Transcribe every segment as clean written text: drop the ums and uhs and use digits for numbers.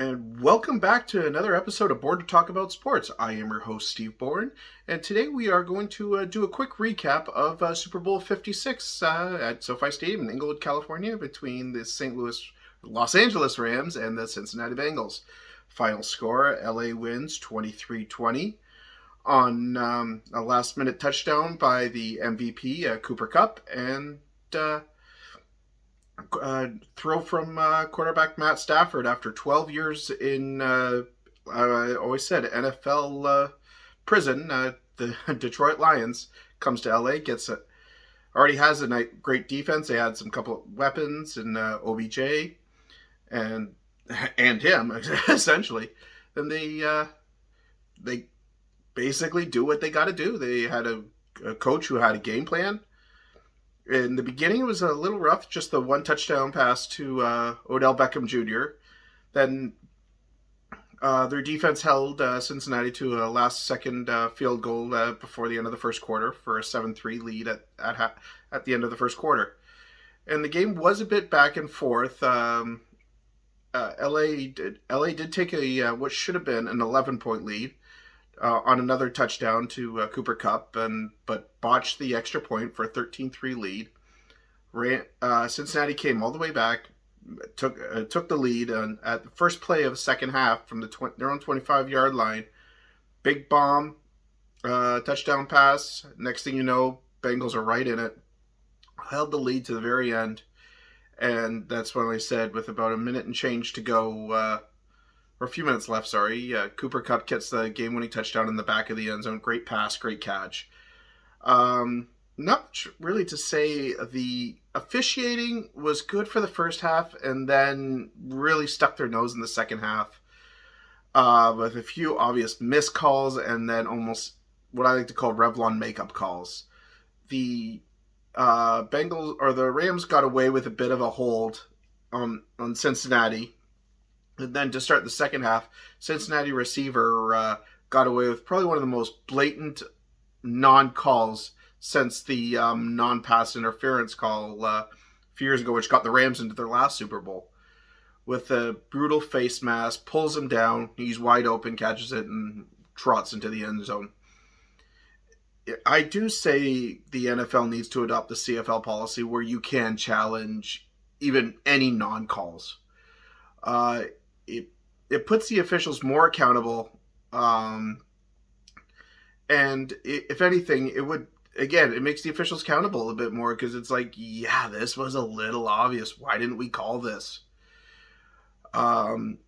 And welcome back to another episode of Board to Talk About Sports. I am your host, Steve Bourne, and today we are going to do a quick recap of Super Bowl 56 at SoFi Stadium in Inglewood, California, between the Los Angeles Rams and the Cincinnati Bengals. Final score, LA wins 23-20 on a last-minute touchdown by the MVP, Cooper Kupp, and throw from quarterback Matt Stafford after 12 years in, I always said, NFL prison. The Detroit Lions comes to LA, already has a great defense. They had some couple of weapons in OBJ and him essentially. Then they basically do what they got to do. They had a coach who had a game plan. In the beginning, it was a little rough, just the one touchdown pass to Odell Beckham Jr. Then their defense held Cincinnati to a last-second field goal before the end of the first quarter for a 7-3 lead at the end of the first quarter. And the game was a bit back and forth. LA did take what should have been an 11-point lead on another touchdown to Cooper Kupp, but botched the extra point for a 13-3 lead. Cincinnati came all the way back, took the lead at the first play of the second half from their own 25-yard line. Big bomb, touchdown pass. Next thing you know, Bengals are right in it. Held the lead to the very end, and that's when I said, with about a minute and change to go, or a few minutes left, sorry. Cooper Kupp gets the game-winning touchdown in the back of the end zone. Great pass, great catch. Not much really to say. The officiating was good for the first half and then really stuck their nose in the second half with a few obvious missed calls and then almost what I like to call Revlon makeup calls. The Bengals or the Rams got away with a bit of a hold on Cincinnati. And then to start the second half, Cincinnati receiver got away with probably one of the most blatant non-calls since the non-pass interference call a few years ago, which got the Rams into their last Super Bowl. With a brutal face mask, pulls him down, he's wide open, catches it, and trots into the end zone. I do say the NFL needs to adopt the CFL policy where you can challenge even any non-calls. It puts the officials more accountable, and if anything, it makes the officials accountable a bit more because it's like, yeah, this was a little obvious. Why didn't we call this? The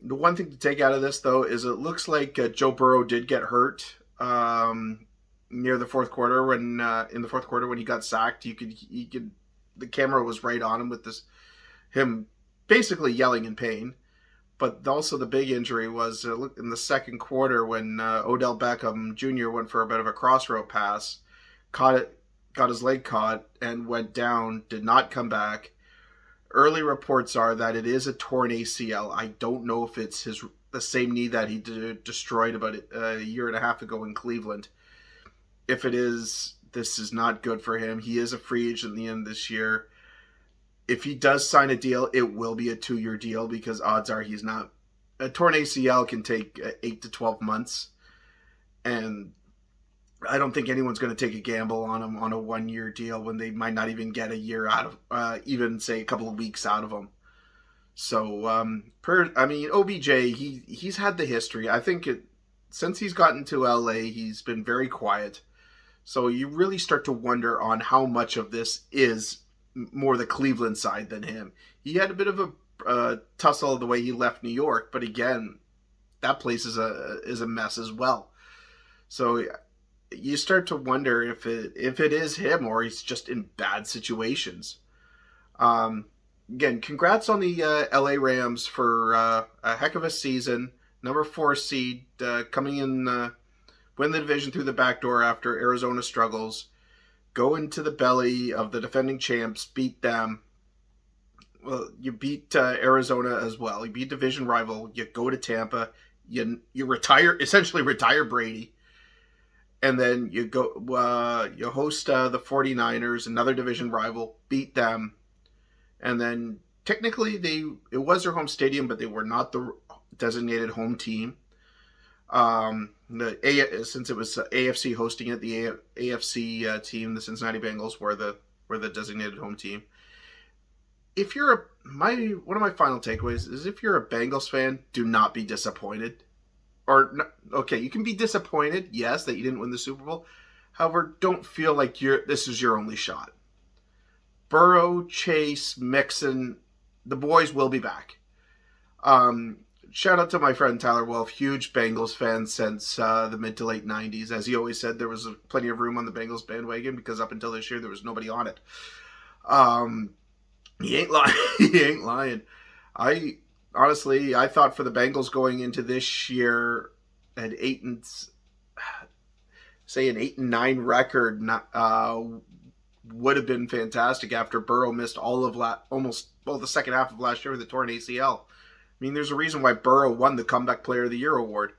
one thing to take out of this, though, is it looks like Joe Burrow did get hurt near the fourth quarter when he got sacked. The camera was right on him with him basically yelling in pain. But also the big injury was in the second quarter when Odell Beckham Jr. went for a bit of a crossroad pass, got his leg caught, and went down, did not come back. Early reports are that it is a torn ACL. I don't know if it's the same knee that he destroyed about a year and a half ago in Cleveland. If it is, this is not good for him. He is a free agent at the end of this year. If he does sign a deal, it will be a 2-year deal because odds are he's not. A torn ACL can take 8 to 12 months. And I don't think anyone's going to take a gamble on him on a 1-year deal when they might not even get a year out of, even say a couple of weeks out of him. So, OBJ, he's had the history. I think since he's gotten to LA, he's been very quiet. So you really start to wonder on how much of this is more the Cleveland side than him. He had a bit of a tussle the way he left New York, but again, that place is a mess as well. So you start to wonder if it is him or he's just in bad situations. Again, congrats on the LA Rams for a heck of a season. Number 4 seed, coming in, win the division through the back door after Arizona struggles. Go into the belly of the defending champs, beat them. Well, you beat Arizona as well. You beat division rival. You go to Tampa. You essentially retire Brady. And then you host the 49ers, another division rival, beat them. And then technically it was their home stadium, but they were not the designated home team. Since it was AFC hosting it, the AFC team, the Cincinnati Bengals, were the designated home team. If you're one of my final takeaways is if you're a Bengals fan, do not be disappointed. Okay, you can be disappointed, yes, that you didn't win the Super Bowl. However, don't feel like this is your only shot. Burrow, Chase, Mixon, the boys will be back. Shout out to my friend Tyler Wolf, huge Bengals fan since the mid to late 90s. As he always said, there was plenty of room on the Bengals bandwagon because up until this year, there was nobody on it. He ain't lying. He ain't lying. Honestly, I thought for the Bengals going into this year at an 8-9 record would have been fantastic after Burrow missed all of the second half of last year with a torn ACL. I mean, there's a reason why Burrow won the Comeback Player of the Year award.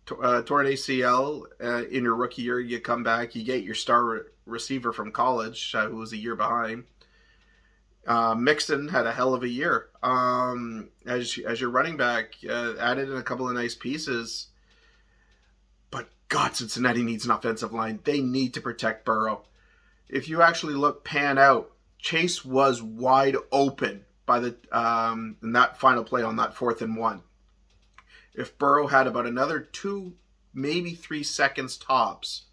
Torn ACL in your rookie year, you come back, you get your star receiver from college who was a year behind. Mixon had a hell of a year as your running back, added in a couple of nice pieces. But God, Cincinnati needs an offensive line. They need to protect Burrow. If you actually pan out, Chase was wide open by in that final play on that 4th and 1. If Burrow had about another 2, maybe 3 seconds tops,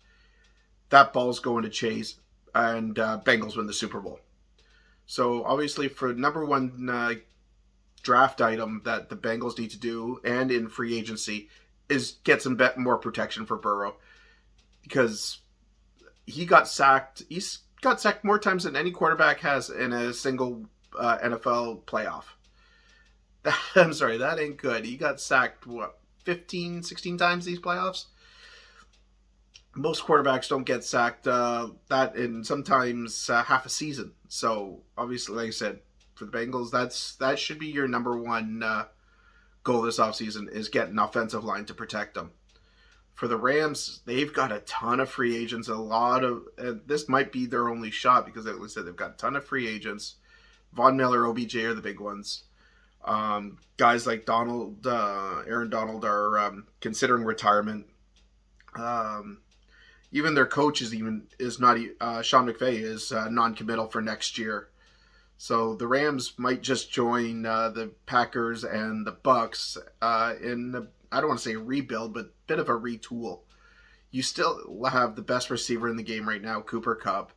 that ball's going to Chase, and Bengals win the Super Bowl. So obviously for number one draft item that the Bengals need to do, and in free agency, is get some more protection for Burrow, because he got sacked. He's got sacked more times than any quarterback has in a single NFL playoff. I'm sorry, that ain't good. He got sacked, 15, 16 times these playoffs? Most quarterbacks don't get sacked that in sometimes half a season. So, obviously, like I said, for the Bengals, that should be your number one goal this offseason, is get an offensive line to protect them. For the Rams, they've got a ton of free agents. This might be their only shot because, like I said, they've got a ton of free agents. Von Miller, OBJ are the big ones. Guys like Aaron Donald are considering retirement. Even their coach is not. Sean McVay is non-committal for next year. So the Rams might just join the Packers and the Bucks in I don't want to say a rebuild, but a bit of a retool. You still have the best receiver in the game right now, Cooper Kupp.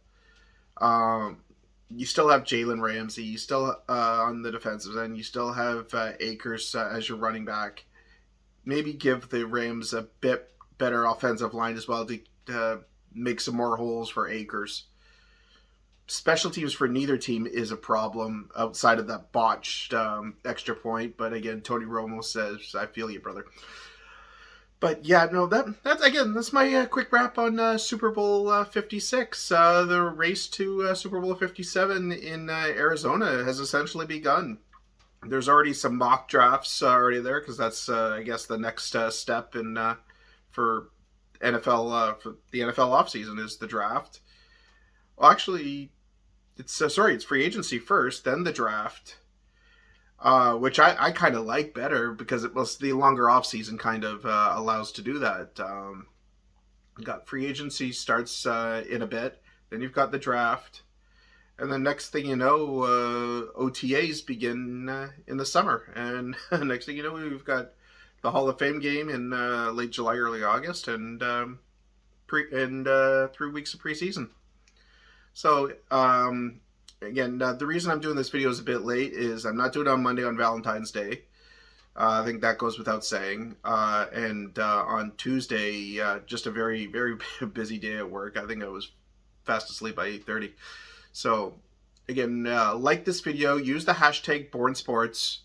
You still have Jalen Ramsey. You still on the defensive end. You still have Akers as your running back. Maybe give the Rams a bit better offensive line as well to make some more holes for Akers. Special teams for neither team is a problem outside of that botched extra point. But again, Tony Romo says, "I feel you, brother." But yeah, no, that's my quick wrap on Super Bowl 56. The race to Super Bowl 57 in Arizona has essentially begun. There's already some mock drafts already there because that's I guess the next step in for NFL for the NFL offseason is the draft. Well, actually, it's free agency first, then the draft. Which I kind of like better because it was the longer offseason kind of allows to do that. Got free agency starts in a bit, then you've got the draft, and then next thing you know, OTAs begin in the summer, and next thing you know, we've got the Hall of Fame game in late July, early August, and 3 weeks of preseason. So, again, the reason I'm doing this video is a bit late is I'm not doing it on Monday on Valentine's Day. I think that goes without saying. And on Tuesday, just a very, very busy day at work. I think I was fast asleep by 8:30. So, again, like this video. Use the hashtag BornSports.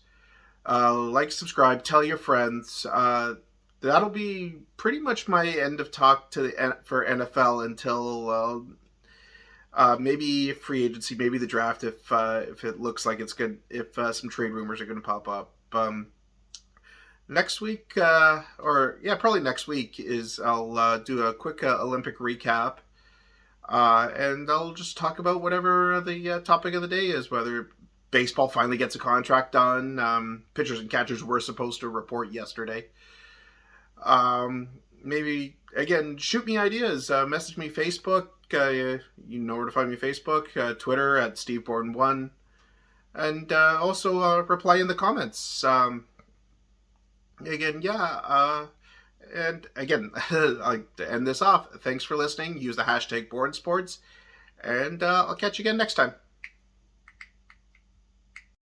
Like, subscribe, tell your friends. That'll be pretty much my end of talk for NFL until... maybe free agency, maybe the draft if it looks like it's good, if some trade rumors are going to pop up. Next week, probably next week I'll do a quick Olympic recap, and I'll just talk about whatever the topic of the day is, whether baseball finally gets a contract done. Pitchers and catchers were supposed to report yesterday. Maybe, again, shoot me ideas. Message me Facebook. You know where to find me: Facebook, Twitter at SteveBorden1. And also reply in the comments. Again, yeah. And again, to end this off, thanks for listening. Use the hashtag BourneSports. And I'll catch you again next time.